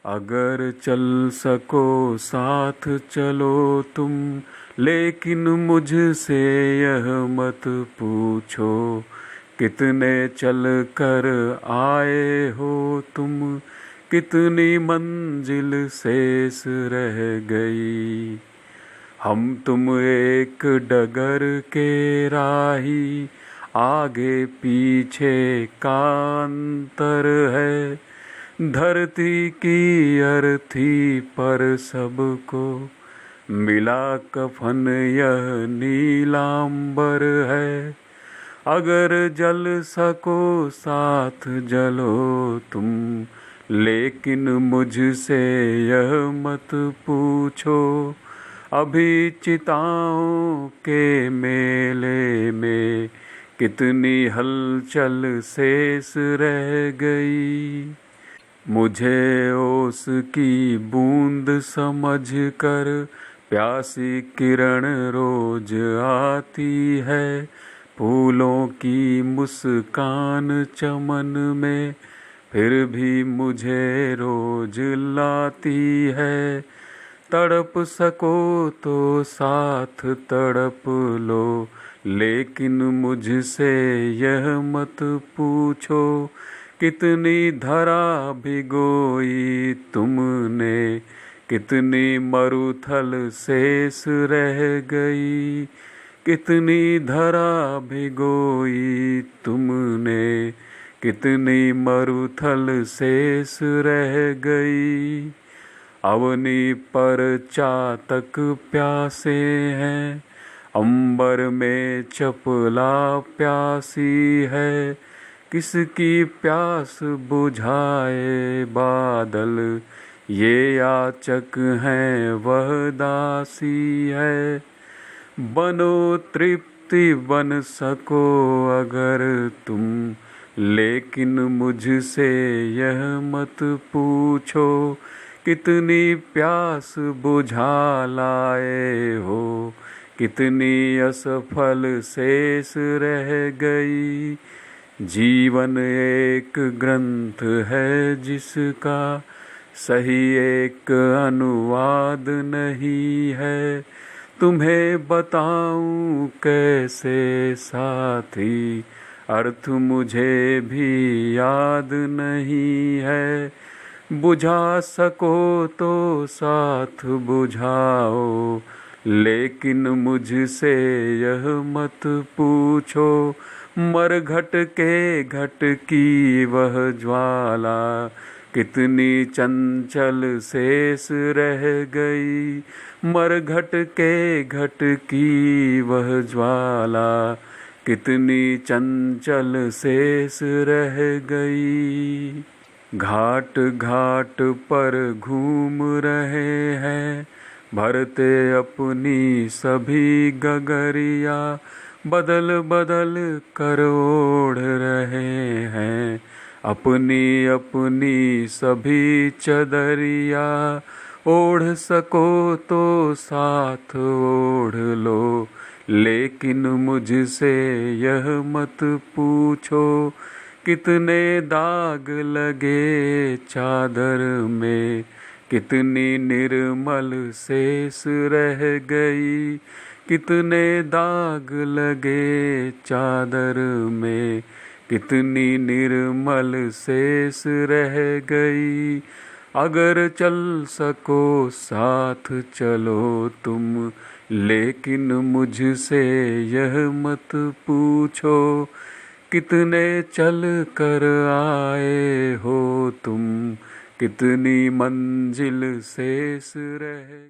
अगर चल सको साथ चलो तुम, लेकिन मुझसे यह मत पूछो कितने चल कर आए हो तुम, कितनी मंजिल शेष रह गई। हम तुम एक डगर के राही, आगे पीछे का अंतर है। धरती की अर्थी पर सबको मिला कफन यह नीलांबर है। अगर जल सको साथ जलो तुम, लेकिन मुझसे यह मत पूछो अभी चिताओं के मेले में कितनी हलचल शेष रह गई। मुझे ओस की बूंद समझ कर प्यासी किरण रोज आती है। फूलों की मुस्कान चमन में फिर भी मुझे रोज लाती है। तड़प सको तो साथ तड़प लो, लेकिन मुझसे यह मत पूछो कितनी धरा भिगोई तुमने, कितनी मरुथल शेष रह गई। कितनी धरा भिगोई तुमने, कितनी मरुथल शेष रह गई। अवनी पर चातक प्यासे हैं, अंबर में चपला प्यासी है। किसकी प्यास बुझाए बादल, ये याचक हैं वह दासी है। बनो तृप्ति बन सको अगर तुम, लेकिन मुझसे यह मत पूछो कितनी प्यास बुझा लाए हो, कितनी असफल शेष रह गई। जीवन एक ग्रंथ है जिसका सही एक अनुवाद नहीं है। तुम्हें बताऊं कैसे साथी, अर्थ मुझे भी याद नहीं है। बुझा सको तो साथ बुझाओ, लेकिन मुझसे यह मत पूछो मरघट के घट की वह ज्वाला कितनी चंचल शेष रह गई। मरघट के घट की वह ज्वाला कितनी चंचल शेष रह गई। घाट घाट पर घूम रहे हैं, भरते अपनी सभी गगरिया, बदल बदल कर ओढ़ रहे हैं अपनी अपनी सभी चदरिया। ओढ़ सको तो साथ ओढ़ लो, लेकिन मुझसे यह मत पूछो कितने दाग लगे चादर में, कितनी निर्मल शेष रह गई। कितने दाग लगे चादर में, कितनी निर्मल शेष रह गई। अगर चल सको साथ चलो तुम, लेकिन मुझसे यह मत पूछो कितने चल कर आए हो तुम, कितनी मंजिल शेष रह